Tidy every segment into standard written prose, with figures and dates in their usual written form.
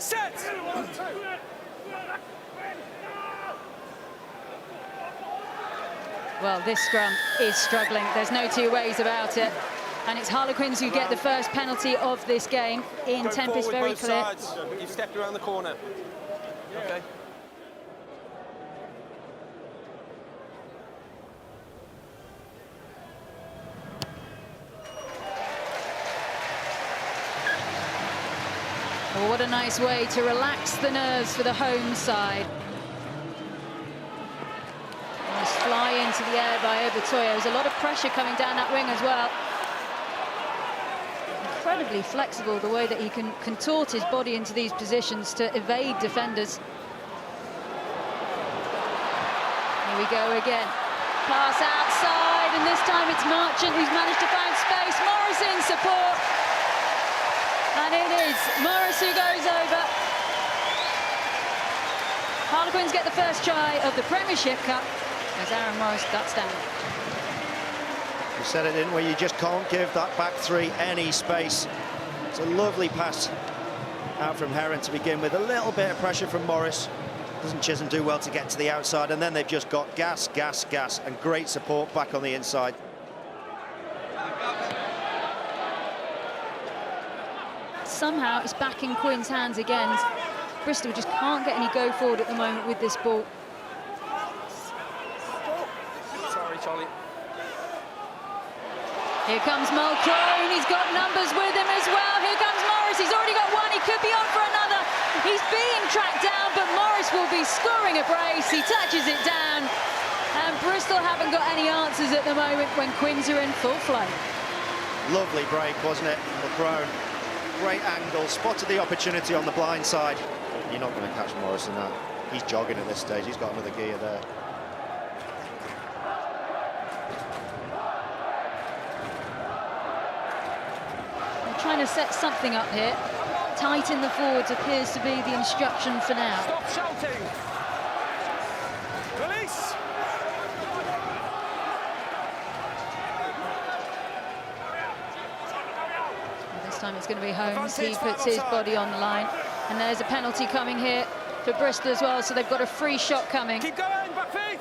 Set! Well, this scrum is struggling. There's no two ways about it. And it's Harlequins who get the first penalty of this game. Ian Tempest, very clear. Sides. You've stepped around the corner. Okay. Well, what a nice way to relax the nerves for the home side. Nice fly into the air by Obertoya. There's a lot of pressure coming down that wing as well. Incredibly flexible, the way that he can contort his body into these positions to evade defenders. Here we go again. Pass outside, and this time it's Marchant who's managed to find space. Morris in support. And it is Morris who goes over. Harlequins get the first try of the Premiership Cup as Aaron Morris ducks down. You said it, didn't we? You just can't give that back three any space. It's a lovely pass out from Heron to begin with. A little bit of pressure from Morris. Doesn't Chisholm do well to get to the outside, and then they've just got gas, gas, gas, and great support back on the inside. Somehow it's back in Quinn's hands again. Bristol just can't get any go forward at the moment with this ball. Sorry, Charlie. Here comes Mulcrone, he's got numbers with him as well. Here comes Morris, he's already got one, he could be on for another. He's being tracked down, but Morris will be scoring a brace. He touches it down, and Bristol haven't got any answers at the moment when Quins are in full flow. Lovely break, wasn't it? Mulcrone, great angle, spotted the opportunity on the blind side. You're not going to catch Morris in that. He's jogging at this stage, he's got another gear there. Trying to set something up here. Tight in the forwards appears to be the instruction for now. Stop shouting. Release. And this time it's going to be Holmes. He puts his body on the line. And there's a penalty coming here for Bristol as well, so they've got a free shot coming. Keep going, back feet.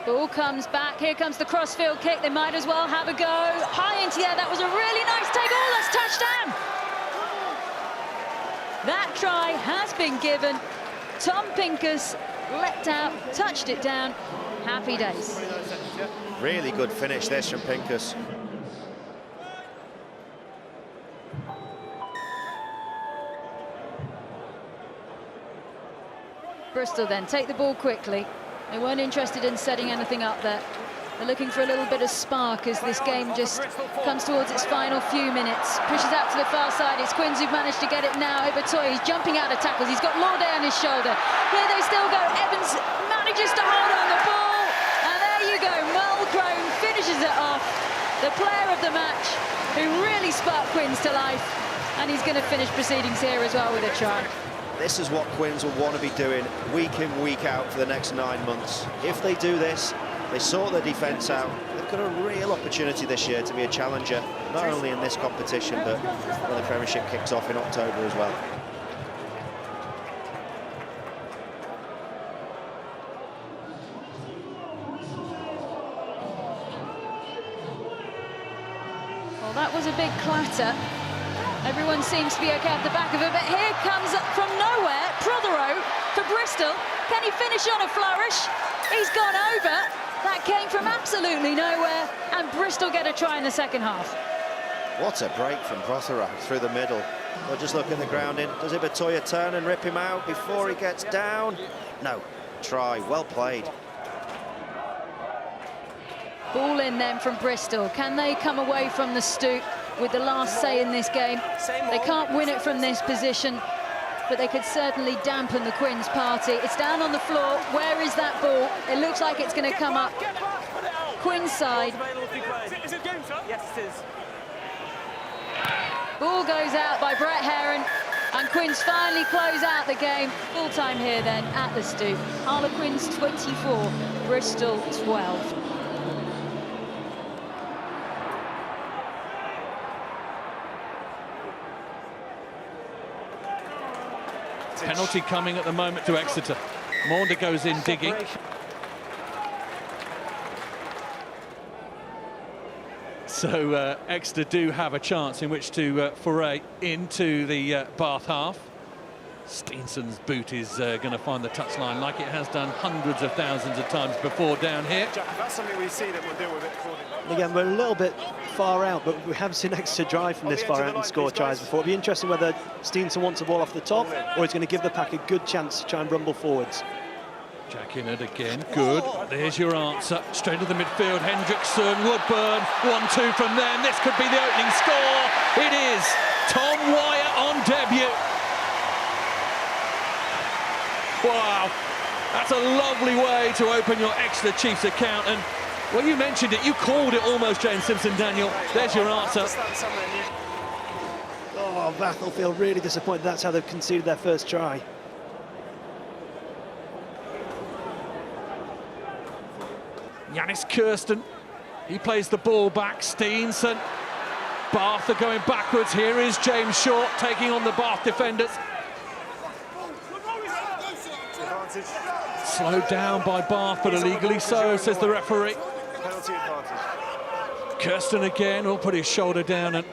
Ball comes back, here comes the crossfield kick, they might as well have a go. High into the air, that was a really nice take, touchdown! That try has been given. Tom Pincus leapt out, touched it down, happy days. Really good finish this from Pincus. Bristol then take the ball quickly. They weren't interested in setting anything up there. They're looking for a little bit of spark as this game just comes towards its final few minutes. Pushes out to the far side. It's Quins who've managed to get it now. Obertoya, he's jumping out of tackles. He's got Lauday on his shoulder. Here they still go. Evans manages to hold on the ball. And there you go. Mulcrone finishes it off. The player of the match who really sparked Quins to life. And he's going to finish proceedings here as well with a try. This is what Quins will want to be doing week in, week out for the next 9 months. If they do this, they sort their defence out, they've got a real opportunity this year to be a challenger, not only in this competition, but when the Premiership kicks off in October as well. Well, that was a big clatter. Everyone seems to be okay at the back of it, but here comes from nowhere, Prothero for Bristol. Can he finish on a flourish? He's gone over. That came from absolutely nowhere, and Bristol get a try in the second half. What a break from Prothero through the middle. They'll just look at the grounding. Does Obertoya turn and rip him out before he gets down? No. Try. Well played. Ball in then from Bristol. Can they come away from the stoop with the last say in this game? They can't win it from this position, but they could certainly dampen the Quins party. It's down on the floor. Where is that ball? It looks like it's going to come up Quins side. Yes, it is. Ball goes out by Brett Heron, and Quins finally close out the game. Full time here then at the stoop. Harlequins 24, Bristol 12. Penalty coming at the moment to Exeter. Maunder goes in digging. So Exeter do have a chance in which to foray into the Bath half. Steenson's boot is going to find the touchline like it has done hundreds of thousands of times before down here. Jack, if that's something we see, then we'll deal with it accordingly. Again, we're a little bit far out, but we have seen Exeter drive from this far out and score tries before. It'll be interesting whether Steenson wants the ball off the top or he's going to give the pack a good chance to try and rumble forwards. Jack in it again, good. There's your answer. Straight to the midfield, Hendrickson, Woodburn, 1-2 from them. This could be the opening score. It is Tom Wyatt on debut. Wow, that's a lovely way to open your Exeter Chiefs account. And, well, you mentioned it, you called it almost, James Simpson-Daniel. There's your answer. Oh, Bath will feel really disappointed. That's how they've conceded their first try. Yanis Kirsten, he plays the ball back. Steenson, Bath are going backwards. Here is James Short taking on the Bath defenders. Slowed down by Bath, but illegally so, says the referee. Penalty advantage. Kirsten again will put his shoulder down and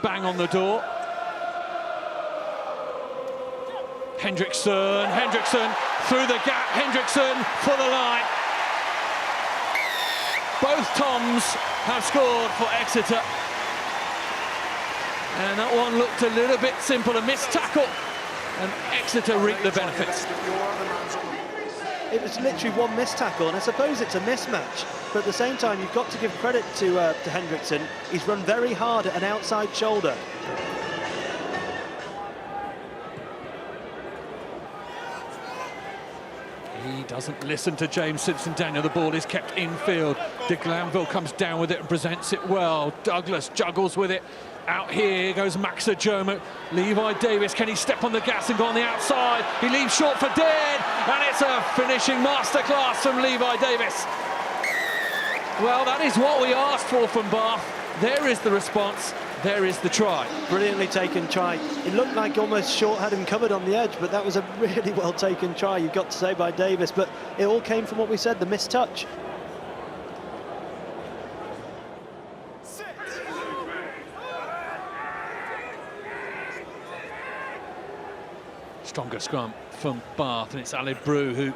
bang on the door. Hendrickson through the gap, Hendrickson for the line. Both Toms have scored for Exeter. And that one looked a little bit simple, a missed tackle, and Exeter reaped the benefits. It was literally one missed tackle, and I suppose it's a mismatch, but at the same time you've got to give credit to Hendrickson. He's run very hard at an outside shoulder. He doesn't listen to James Simpson-Daniel. The ball is kept infield. De Glanville comes down with it and presents it well. Douglas juggles with it. Out here goes Max Ajomo. Levi Davis, can he step on the gas and go on the outside? He leaves short for dead, and it's a finishing masterclass from Levi Davis. Well, that is what we asked for from Bath. There is the response. There is the try. Brilliantly taken try. It looked like almost Short had him covered on the edge, but that was a really well taken try, you've got to say, by Davis. But it all came from what we said, the missed touch. Stronger scrum from Bath, and it's Ali Brew who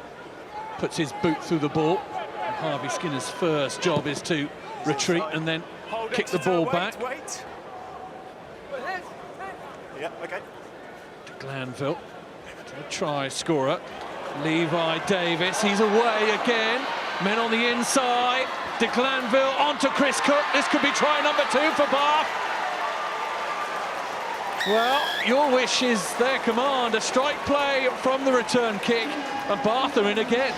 puts his boot through the ball. And Harvey Skinner's first job is to retreat and then kick the ball back. Yeah, okay. De Glanville, to the try scorer. Levi Davis, he's away again. Men on the inside. De Glanville onto Chris Cook. This could be try number 2 for Bath. Well, your wish is their command. A strike play from the return kick, and Bath are in again.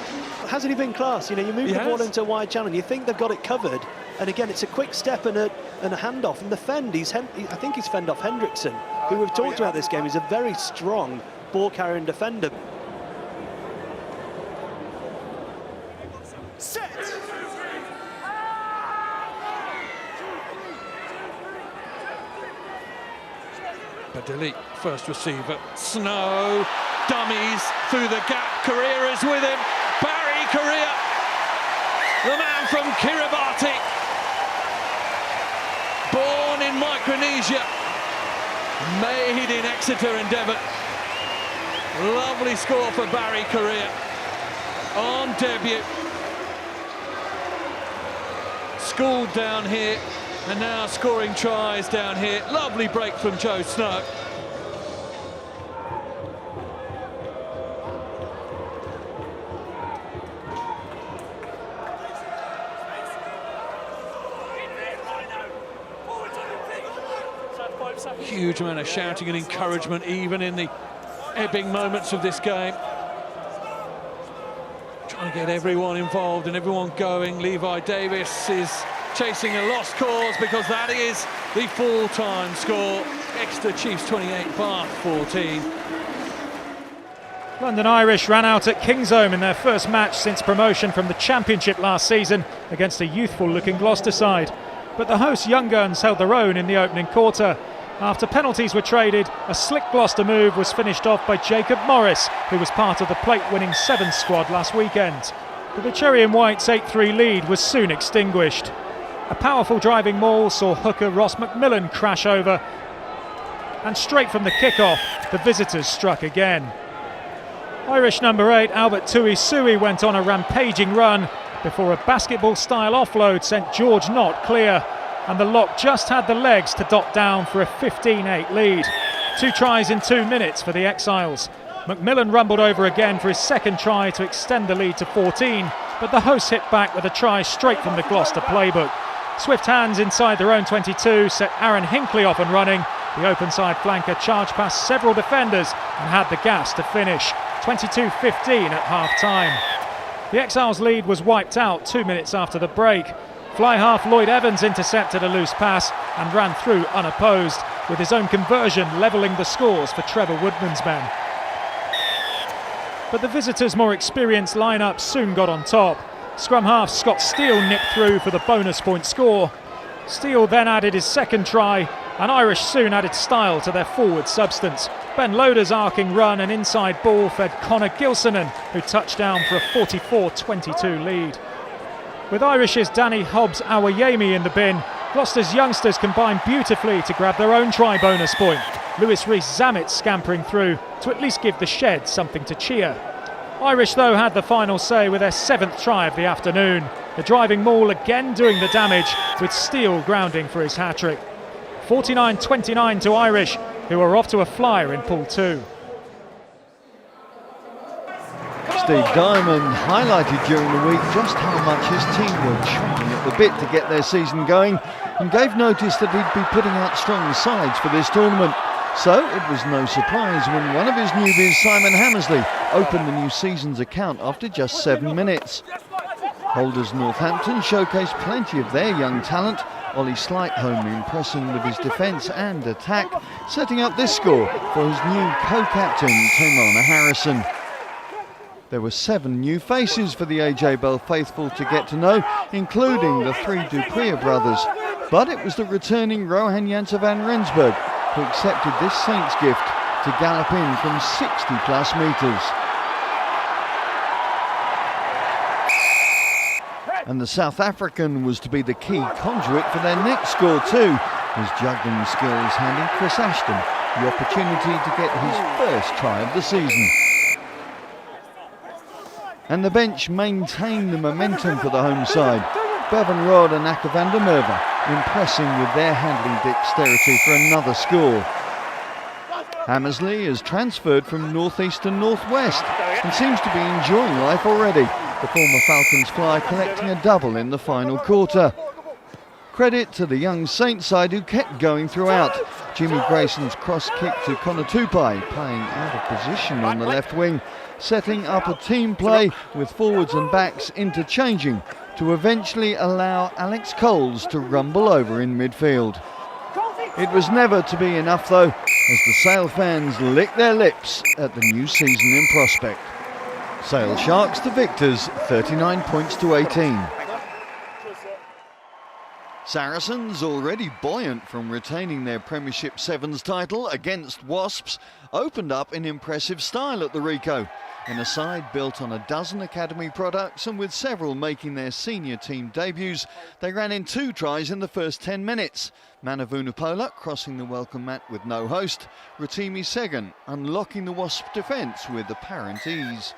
Hasn't he been class? You know, you move the ball into a wide channel, you think they've got it covered, and again, it's a quick step and a handoff, and the fend, I think he's fend off Hendrickson, who we've talked about this game. He's a very strong ball-carrying defender. Set! Badilli, first receiver. Snow, dummies through the gap. Correa is with him. Barry Correa, the man from Kiribati, born in Micronesia, made in Exeter and Devon. Lovely score for Barry Correa on debut. Schooled down here, and now scoring tries down here. Lovely break from Joe Snow. Huge amount of shouting and encouragement even in the ebbing moments of this game. Trying to get everyone involved and everyone going. Levi Davis is chasing a lost cause because that is the full-time score. Exeter Chiefs 28, Bath 14. London Irish ran out at Kingsholm in their first match since promotion from the Championship last season against a youthful-looking Gloucester side. But the hosts Young Guns held their own in the opening quarter. After penalties were traded, a slick Gloucester move was finished off by Jacob Morris, who was part of the plate-winning Sevens squad last weekend. But the Cherry and White's 8-3 lead was soon extinguished. A powerful driving maul saw hooker Ross McMillan crash over, and straight from the kick-off, the visitors struck again. Irish number 8 Albert Tuisui went on a rampaging run before a basketball-style offload sent George Knott clear, and the lock just had the legs to dot down for a 15-8 lead. 2 tries in 2 minutes for the Exiles. McMillan rumbled over again for his second try to extend the lead to 14, but the hosts hit back with a try straight from the Gloucester playbook. Swift hands inside their own 22 set Aaron Hinckley off and running. The open side flanker charged past several defenders and had the gas to finish. 22-15 at half-time. The Exiles' lead was wiped out 2 minutes after the break. Fly half Lloyd Evans intercepted a loose pass and ran through unopposed, with his own conversion levelling the scores for Trevor Woodman's men. But the visitors' more experienced lineup soon got on top. Scrum half Scott Steele nipped through for the bonus point score. Steele then added his second try, and Irish soon added style to their forward substance. Ben Loader's arcing run and inside ball fed Connor Gilsonan, who touched down for a 44-22 lead. With Irish's Danny Hobbs-Awayemi in the bin, Gloucester's youngsters combined beautifully to grab their own try bonus point. Lewis Rees-Zammit scampering through to at least give the Shed something to cheer. Irish, though, had the final say with their 7th try of the afternoon. The driving maul again doing the damage, with Steele grounding for his hat-trick. 49-29 to Irish, who are off to a flyer in Pool 2. Steve Diamond highlighted during the week just how much his team were chomping at the bit to get their season going, and gave notice that he'd be putting out strong sides for this tournament. So it was no surprise when one of his newbies, Simon Hammersley, opened the new season's account after just 7 minutes. Holders Northampton showcased plenty of their young talent, Ollie Slightholme impressing with his defence and attack, setting up this score for his new co-captain, Taymana Harrison. There were 7 new faces for the AJ Bell faithful to get to know, including the 3 Dupree brothers. But it was the returning Rohan Janse van Rensburg who accepted this Saints gift to gallop in from 60-plus metres. And the South African was to be the key conduit for their next score too, his juggling skills handing Chris Ashton the opportunity to get his first try of the season. And the bench maintained the momentum for the home side. Bevan Rod and Aka van der Merwe impressing with their handling dexterity for another score. Hammersley has transferred from northeast and northwest and seems to be enjoying life already. The former Falcons flyer collecting a double in the final quarter. Credit to the young Saints side who kept going throughout. Jimmy Grayson's cross kick to Connor Tupai playing out of position on the left wing, setting up a team play with forwards and backs interchanging to eventually allow Alex Coles to rumble over in midfield. It was never to be enough though, as the Sale fans licked their lips at the new season in prospect. Sale Sharks the victors, 39 points to 18. Saracens, already buoyant from retaining their Premiership Sevens title against Wasps, opened up in impressive style at the Rico. In a side built on a dozen academy products and with several making their senior team debuts, they ran in 2 tries in the first 10 minutes. Manavunapola crossing the welcome mat with no host, Rotimi Segan unlocking the Wasp defence with apparent ease.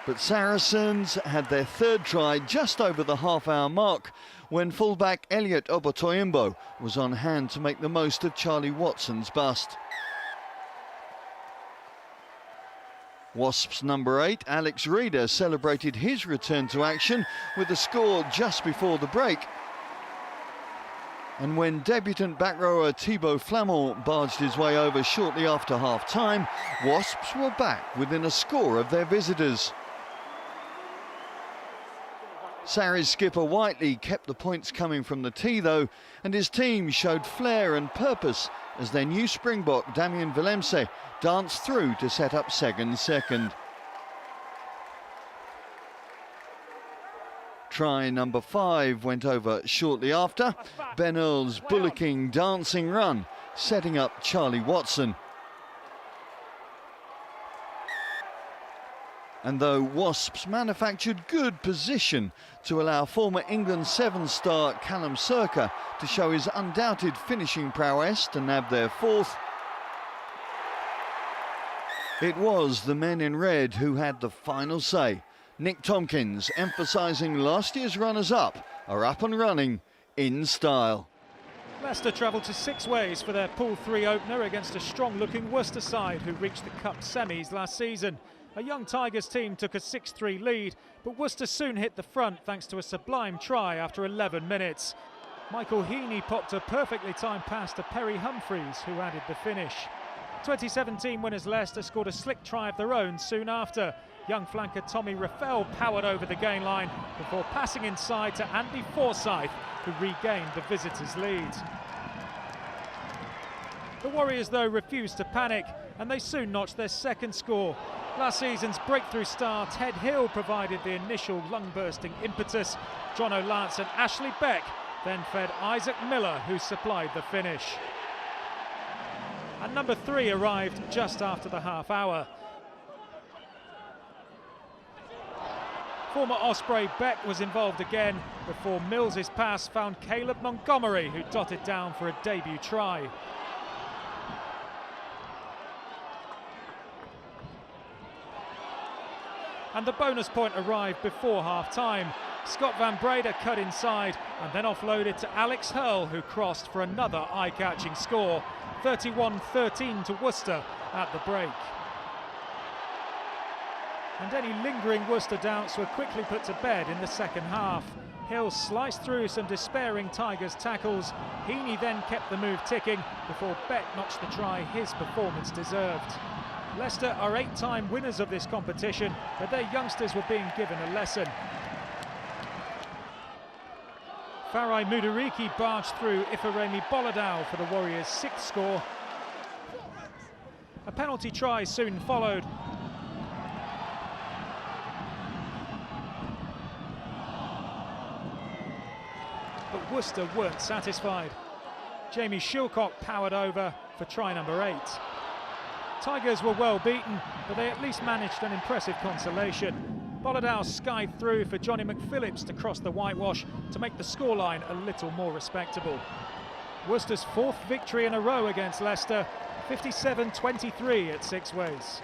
But Saracens had their 3rd try just over the half-hour mark when fullback Elliot Obotoyimbo was on hand to make the most of Charlie Watson's bust. Wasps number 8, Alex Reeder, celebrated his return to action with a score just before the break. And when debutant back rower Thibaut Flamand barged his way over shortly after half-time, Wasps were back within a score of their visitors. Sarries skipper Whiteley kept the points coming from the tee though, and his team showed flair and purpose as their new Springbok Damien Willemse danced through to set up Sagan's second. Try number 5 went over shortly after. Ben Earl's bullocking dancing run, setting up Charlie Watson. And though Wasps manufactured good position to allow former England 7-star Callum Circa to show his undoubted finishing prowess to nab their 4th, it was the men in red who had the final say. Nick Tompkins, emphasising last year's runners-up, are up and running in style. Leicester travelled to 6 ways for their Pool 3 opener against a strong-looking Worcester side who reached the Cup semis last season. A young Tigers team took a 6-3 lead, but Worcester soon hit the front thanks to a sublime try after 11 minutes. Michael Heaney popped a perfectly timed pass to Perry Humphreys, who added the finish. 2017 winners Leicester scored a slick try of their own soon after. Young flanker Tommy Raffel powered over the gain line before passing inside to Andy Forsyth, who regained the visitors' lead. The Warriors, though, refused to panic, and they soon notched their 2nd score. Last season's breakthrough star Ted Hill provided the initial lung-bursting impetus. John O'Lance and Ashley Beck then fed Isaac Miller, who supplied the finish. And number 3 arrived just after the half hour. Former Osprey Beck was involved again before Mills's pass found Caleb Montgomery, who dotted down for a debut try. And the bonus point arrived before half-time. Scott Van Breda cut inside and then offloaded to Alex Hurl, who crossed for another eye-catching score. 31-13 to Worcester at the break. And any lingering Worcester doubts were quickly put to bed in the second half. Hill sliced through some despairing Tigers tackles. Heaney then kept the move ticking before Beck notched the try his performance deserved. Leicester are 8-time winners of this competition, but their youngsters were being given a lesson. Farai Mudariki barged through Ifeanyi Boladao for the Warriors' 6th score. A penalty try soon followed. But Worcester weren't satisfied. Jamie Shilcock powered over for try number 8. Tigers were well beaten, but they at least managed an impressive consolation. Boladao skied through for Johnny McPhillips to cross the whitewash to make the scoreline a little more respectable. Worcester's 4th victory in a row against Leicester, 57-23 at 6 ways.